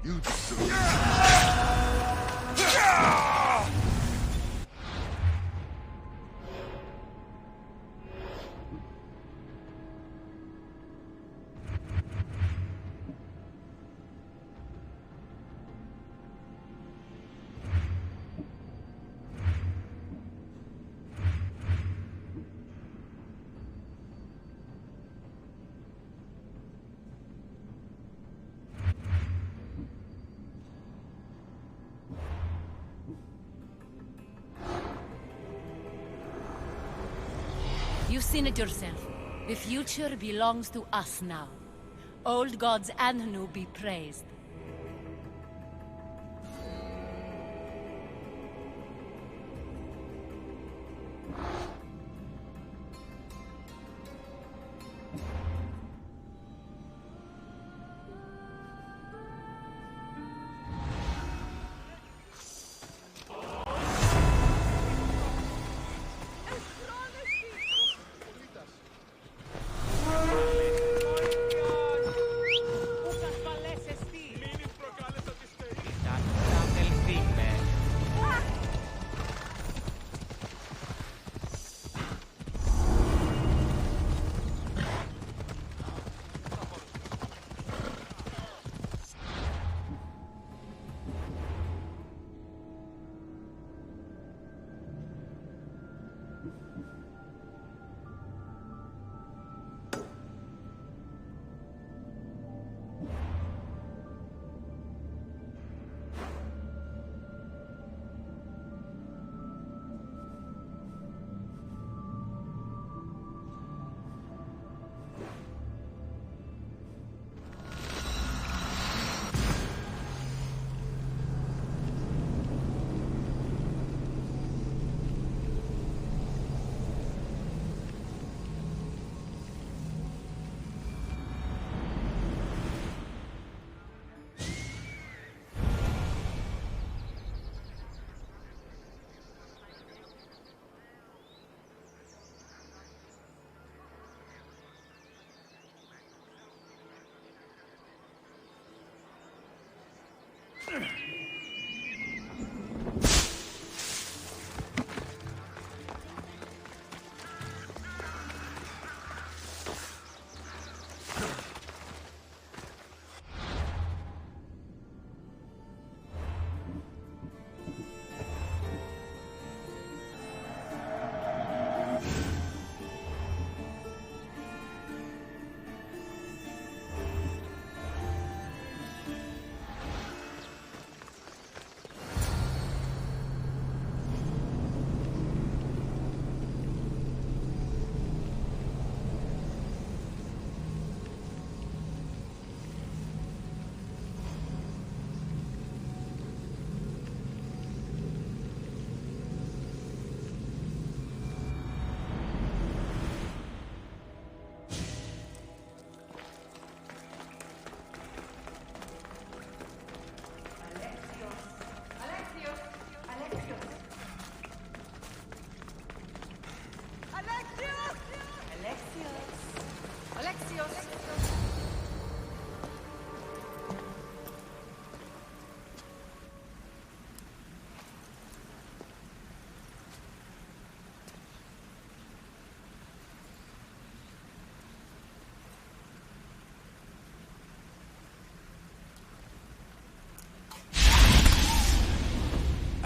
You deserve it. You've seen it yourself. The future belongs to us now. Old gods and new be praised.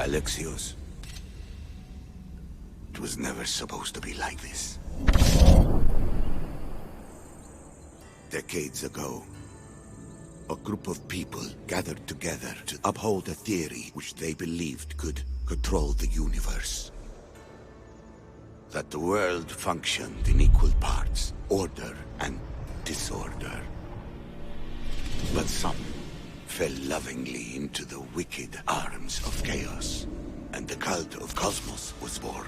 Alexios. It was never supposed to be like this. Decades ago, a group of people gathered together to uphold a theory which they believed could control the universe. That the world functioned in equal parts, order and disorder. But some fell lovingly into the wicked arms of chaos, and the cult of Cosmos was born.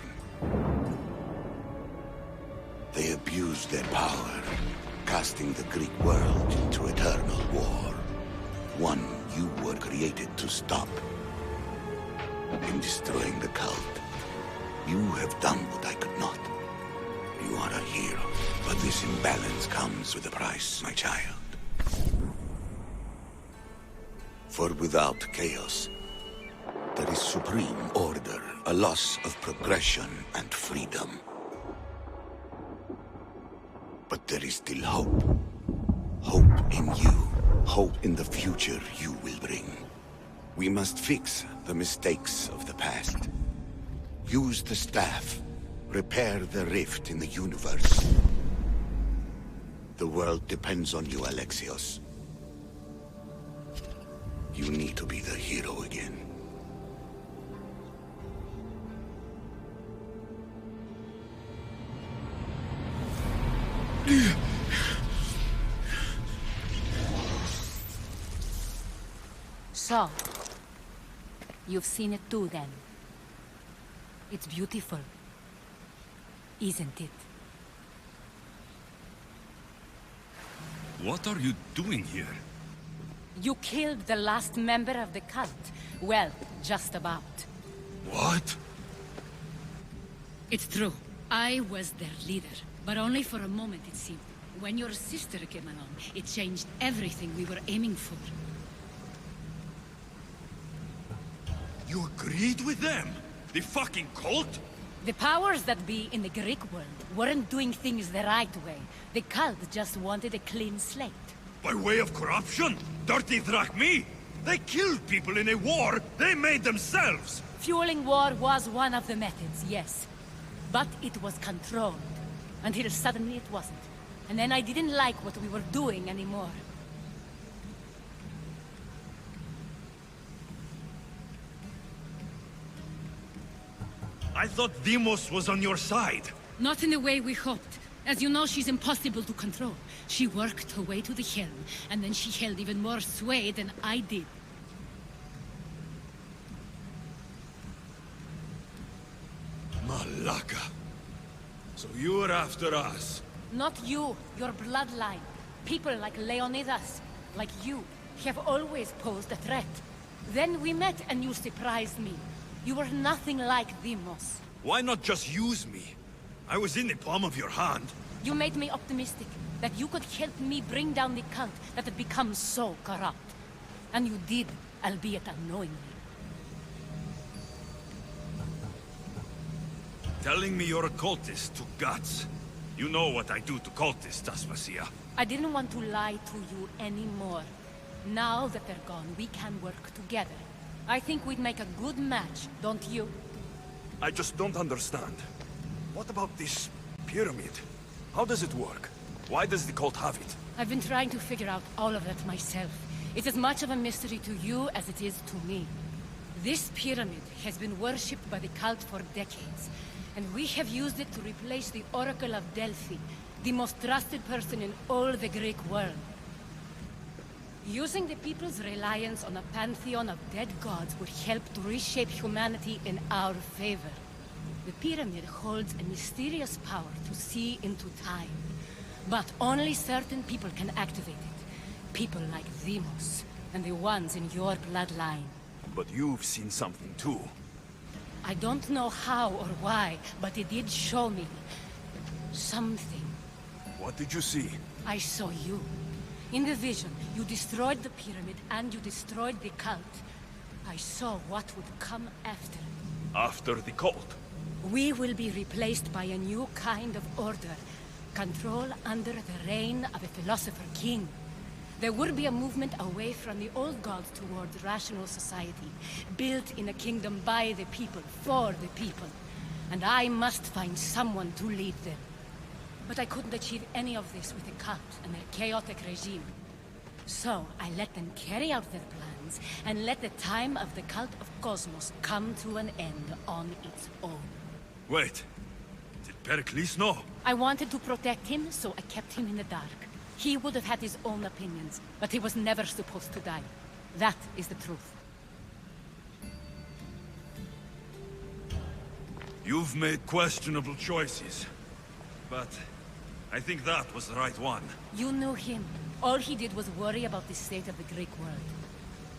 They abused their power, casting the Greek world into eternal war. One you were created to stop. In destroying the cult, you have done what I could not. You are a hero, but this imbalance comes with a price, my child. For without chaos, there is supreme order, a loss of progression and freedom. But there is still hope. Hope in you. Hope in the future you will bring. We must fix the mistakes of the past. Use the staff. Repair the rift in the universe. The world depends on you, Alexios. You need to be the hero again. So, you've seen it too then. It's beautiful, isn't it? What are you doing here? You killed the last member of the cult. Well, just about. What? It's true. I was their leader, but only for a moment it seemed. When your sister came along, it changed everything we were aiming for. You agreed with them? The fucking cult? The powers that be in the Greek world weren't doing things the right way. The cult just wanted a clean slate. By way of corruption? Dirty Drachmi? They killed people in a war they made themselves! Fueling war was one of the methods, yes. But it was controlled. Until suddenly it wasn't. And then I didn't like what we were doing anymore. I thought Deimos was on your side. Not in the way we hoped. As you know, she's impossible to control. She worked her way to the helm, and then she held even more sway than I did. Malaka. So you were after us. Not you, your bloodline. People like Leonidas, like you, have always posed a threat. Then we met and you surprised me. You were nothing like Deimos. Why not just use me? I was in the palm of your hand. You made me optimistic that you could help me bring down the cult that had become so corrupt. And you did, albeit unknowingly. Telling me you're a cultist took guts. You know what I do to cultists, Aspasia. I didn't want to lie to you anymore. Now that they're gone, we can work together. I think we'd make a good match, don't you? I just don't understand. What about this pyramid? How does it work? Why does the cult have it? I've been trying to figure out all of that myself. It's as much of a mystery to you as it is to me. This pyramid has been worshipped by the cult for decades, and we have used it to replace the Oracle of Delphi, the most trusted person in all the Greek world. Using the people's reliance on a pantheon of dead gods would help to reshape humanity in our favor. The pyramid holds a mysterious power to see into time. But only certain people can activate it. People like Deimos, and the ones in your bloodline. But you've seen something too. I don't know how or why, but it did show me something. What did you see? I saw you. In the vision, you destroyed the pyramid and you destroyed the cult. I saw what would come after. After the cult? We will be replaced by a new kind of order. Control under the reign of a philosopher king. There will be a movement away from the old gods towards rational society, built in a kingdom by the people, for the people. And I must find someone to lead them. But I couldn't achieve any of this with the cult and their chaotic regime. So I let them carry out their plans, and let the time of the cult of Cosmos come to an end on its own. Wait. Did Pericles know? I wanted to protect him, so I kept him in the dark. He would have had his own opinions, but he was never supposed to die. That is the truth. You've made questionable choices. But I think that was the right one. You knew him. All he did was worry about the state of the Greek world.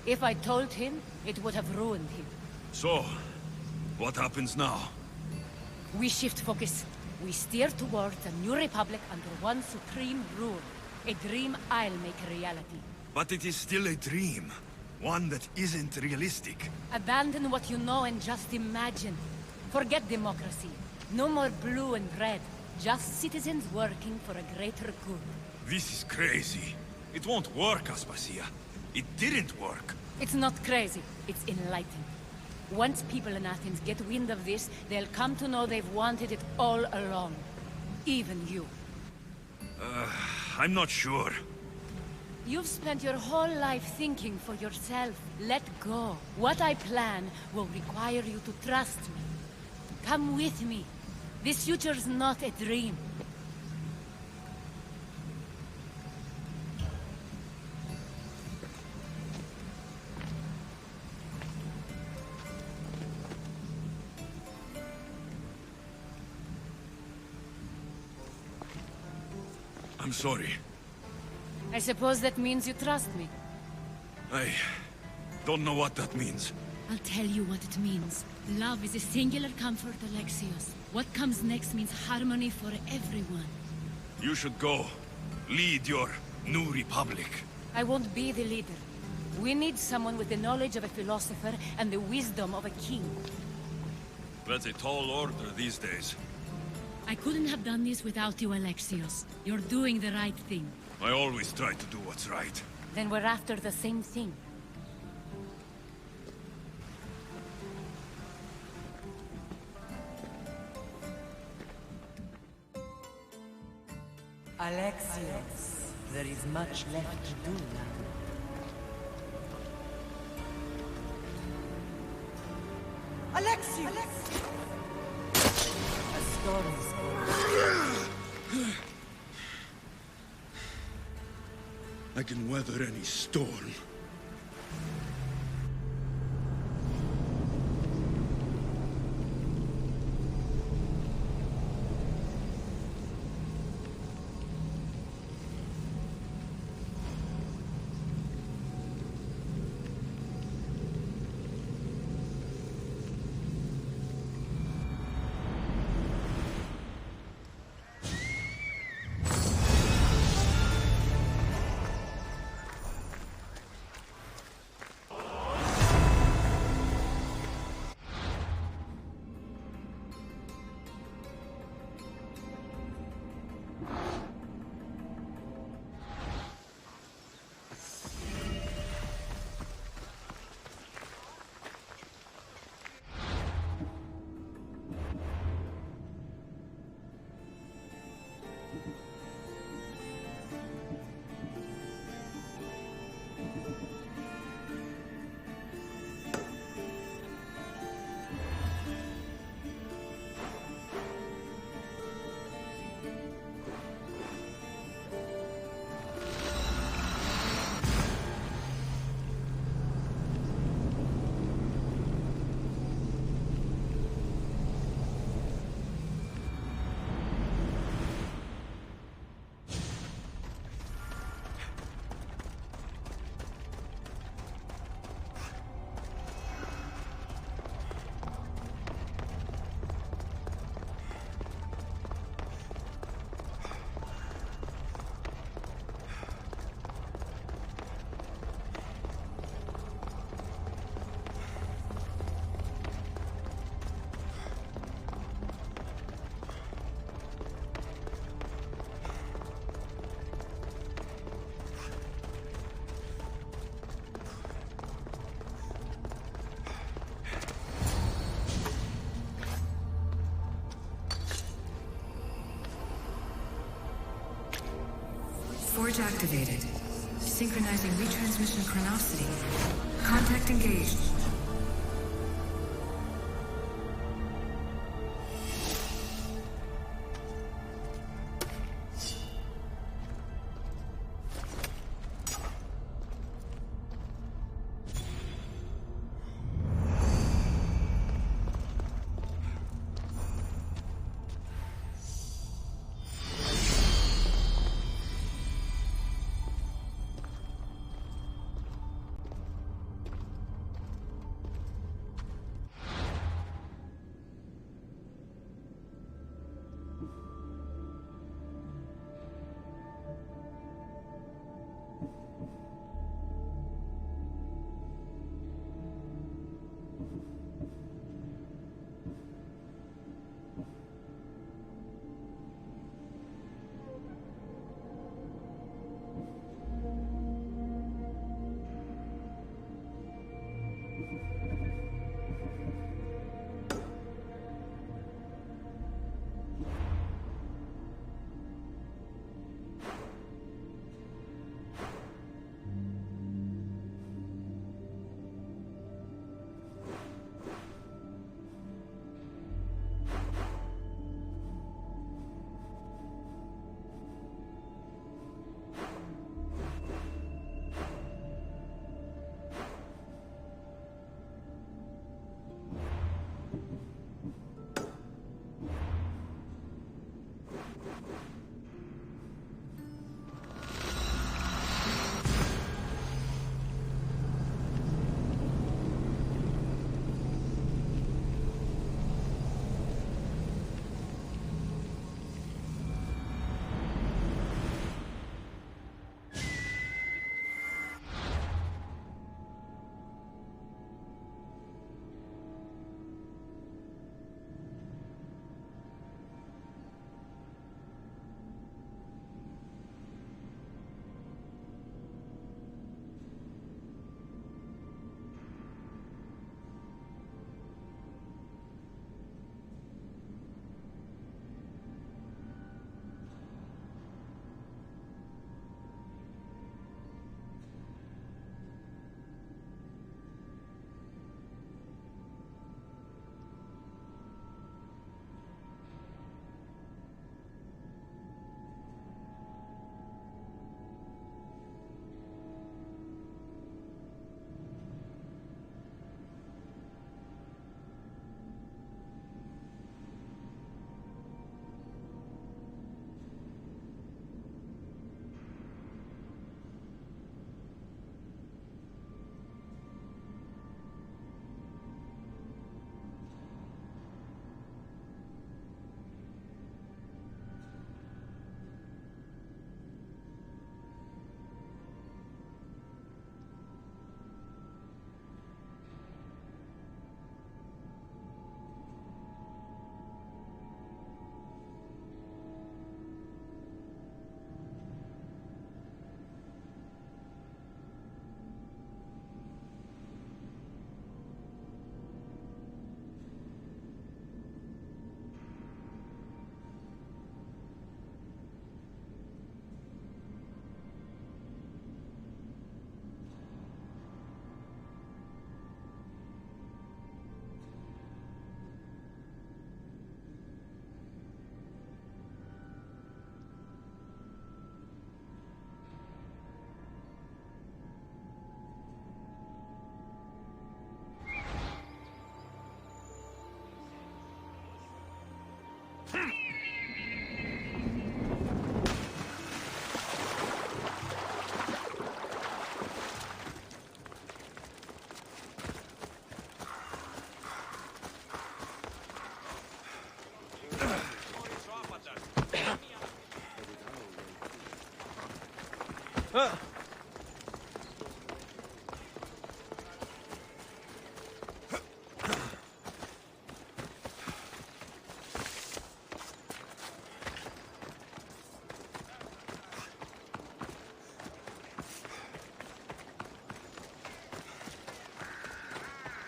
If I told him, it would have ruined him. So, what happens now? We shift focus. We steer towards a new republic under one supreme rule. A dream I'll make a reality. But it is still a dream. One that isn't realistic. Abandon what you know and just imagine. Forget democracy. No more blue and red. Just citizens working for a greater good. This is crazy. It won't work, Aspasia. It didn't work. It's not crazy. It's enlightening. Once people in Athens get wind of this, they'll come to know they've wanted it all along. Even you. I'm not sure. You've spent your whole life thinking for yourself. Let go. What I plan will require you to trust me. Come with me. This future's not a dream. I'm sorry. I suppose that means you trust me. I don't know what that means. I'll tell you what it means. Love is a singular comfort, Alexios. What comes next means harmony for everyone. You should go. Lead your new republic. I won't be the leader. We need someone with the knowledge of a philosopher and the wisdom of a king. That's a tall order these days. I couldn't have done this without you, Alexios. You're doing the right thing. I always try to do what's right. Then we're after the same thing. Alexios, there is much left to do now. Alexios! A storm is coming. I can weather any storm. Forge activated. Synchronizing retransmission chronicity. Contact engaged.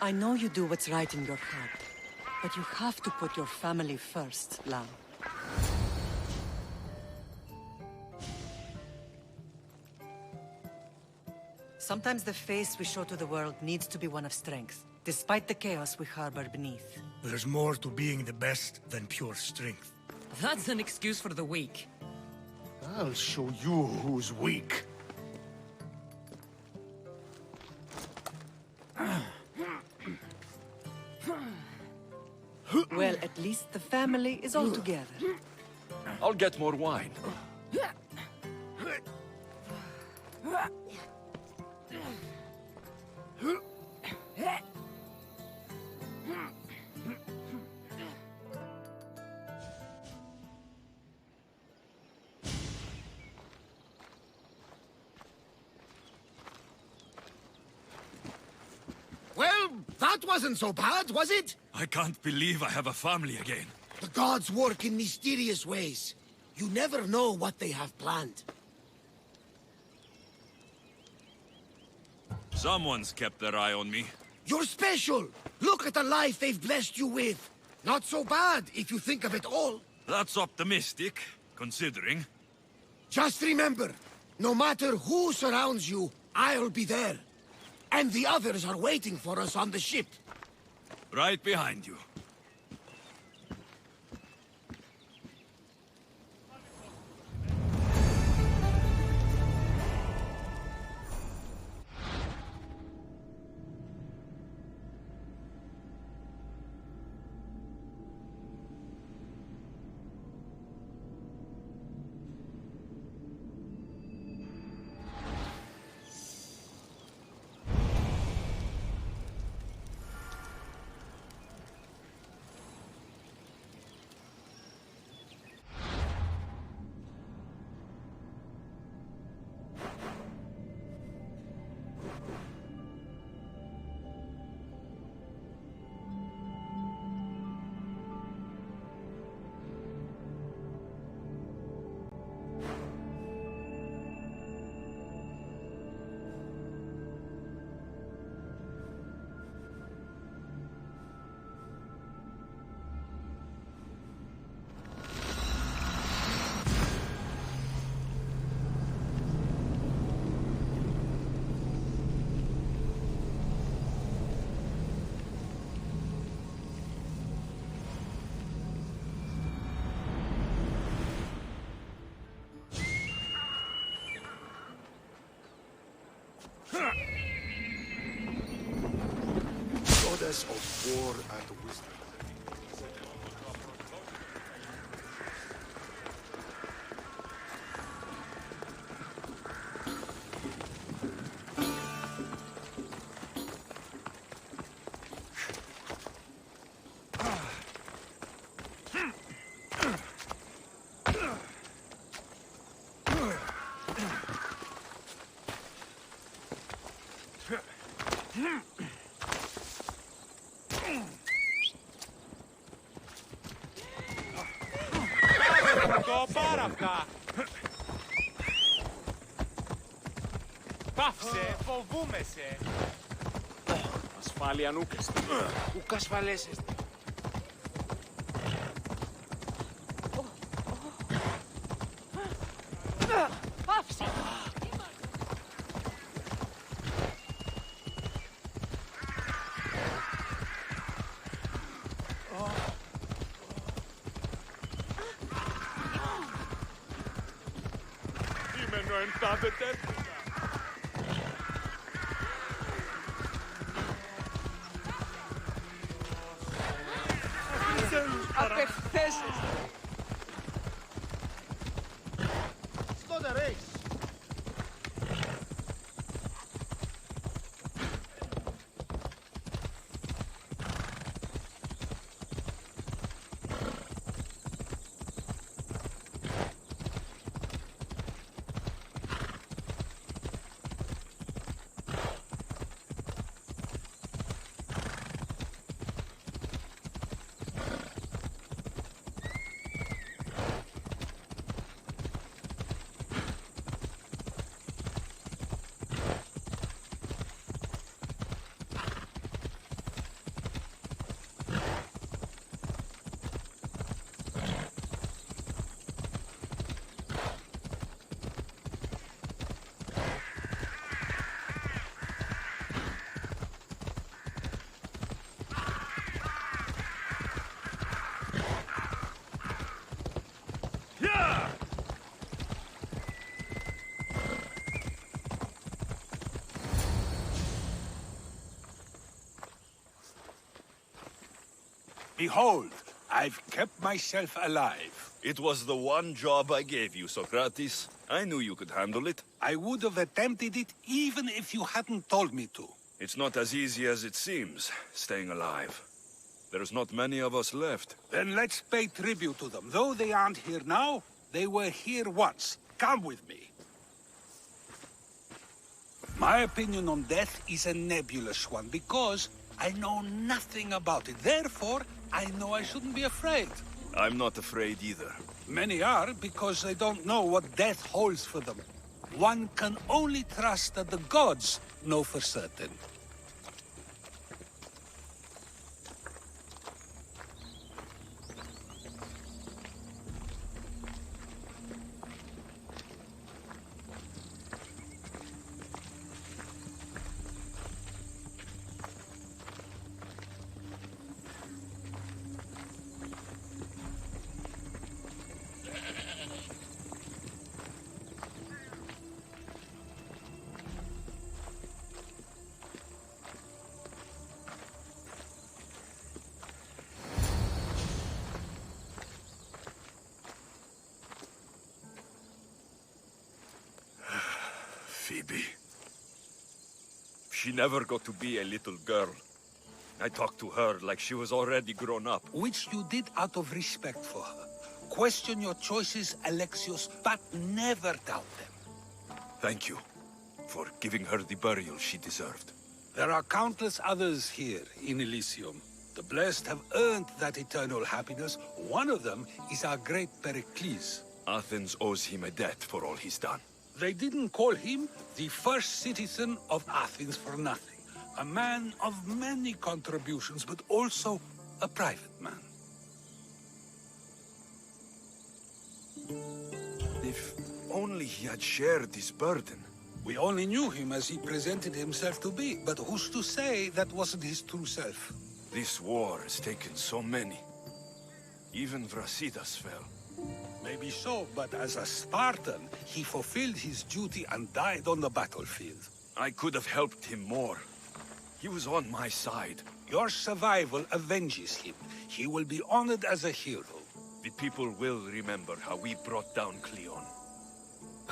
I know you do what's right in your heart, but you have to put your family first, Lam. Sometimes the face we show to the world needs to be one of strength, despite the chaos we harbor beneath. There's more to being the best than pure strength. That's an excuse for the weak. I'll show you who's weak. Well, at least the family is all together. I'll get more wine. Well, that wasn't so bad, was it? I can't believe I have a family again. The gods work in mysterious ways. You never know what they have planned. Someone's kept their eye on me. You're special! Look at the life they've blessed you with! Not so bad, if you think of it all. That's optimistic, considering. Just remember, no matter who surrounds you, I'll be there. And the others are waiting for us on the ship. Right behind you. Goddess of war and wisdom. Πάυσε, φοβούμαι σε. Ασφάλεια νούκεστε. Ουκ ασφαλέσεστε. Πάυσε! Κείμενο εντάδεται. Απευθέσεστε. Slaughter race! Behold, I've kept myself alive. It was the one job I gave you, Socrates. I knew you could handle it. I would have attempted it even if you hadn't told me to. It's not as easy as it seems, staying alive. There's not many of us left. Then let's pay tribute to them. Though they aren't here now, they were here once. Come with me. My opinion on death is a nebulous one, because I know nothing about it. Therefore, I know I shouldn't be afraid. I'm not afraid either. Many are, because they don't know what death holds for them. One can only trust that the gods know for certain. She never got to be a little girl. I talked to her like she was already grown up. Which you did out of respect for her. Question your choices, Alexios, but never doubt them. Thank you for giving her the burial she deserved. There are countless others here in Elysium. The blessed have earned that eternal happiness. One of them is our great Pericles. Athens owes him a debt for all he's done. They didn't call him the first citizen of Athens for nothing. A man of many contributions, but also a private man. If only he had shared this burden. We only knew him as he presented himself to be, but who's to say that wasn't his true self? This war has taken so many. Even Brasidas fell. Maybe so, but as a Spartan, he fulfilled his duty and died on the battlefield. I could have helped him more. He was on my side. Your survival avenges him. He will be honored as a hero. The people will remember how we brought down Cleon.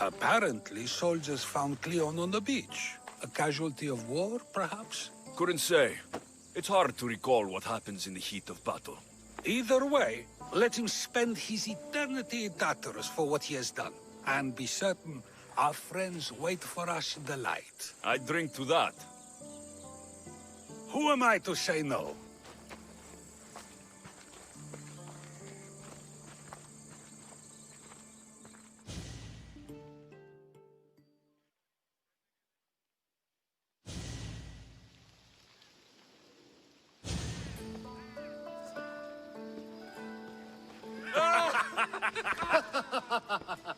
Apparently, soldiers found Cleon on the beach. A casualty of war, perhaps? Couldn't say. It's hard to recall what happens in the heat of battle. Either way, let him spend his eternity in Tartarus for what he has done. And be certain, our friends wait for us in the light. I drink to that. Who am I to say no?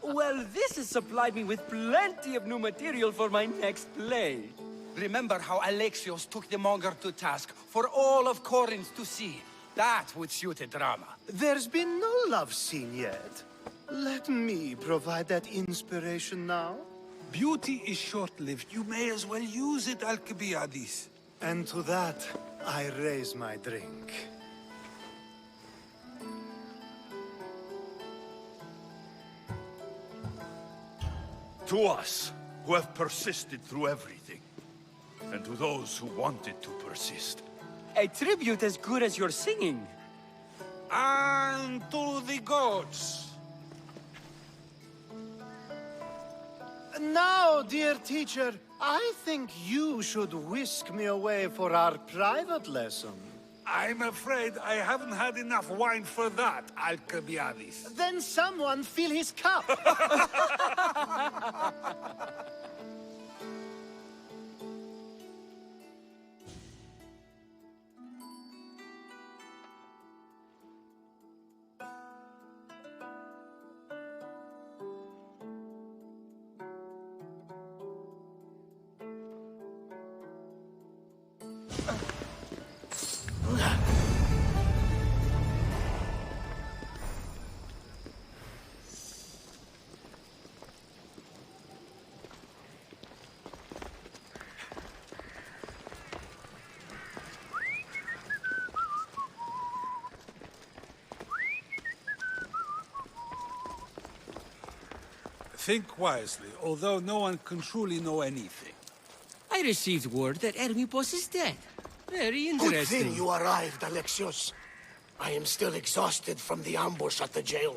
Well, this has supplied me with plenty of new material for my next play. Remember how Alexios took the monger to task for all of Corinth to see? That would suit a drama. There's been no love scene yet. Let me provide that inspiration now. Beauty is short-lived. You may as well use it, Alcibiades. And to that, I raise my drink. To us, who have persisted through everything. And to those who wanted to persist. A tribute as good as your singing. And to the gods. Now, dear teacher, I think you should whisk me away for our private lesson. I'm afraid I haven't had enough wine for that, Alcibiades. Then someone fill his cup. Think wisely, although no one can truly know anything. I received word that Hermippos is dead. Very interesting. Good thing you arrived, Alexios. I am still exhausted from the ambush at the jail.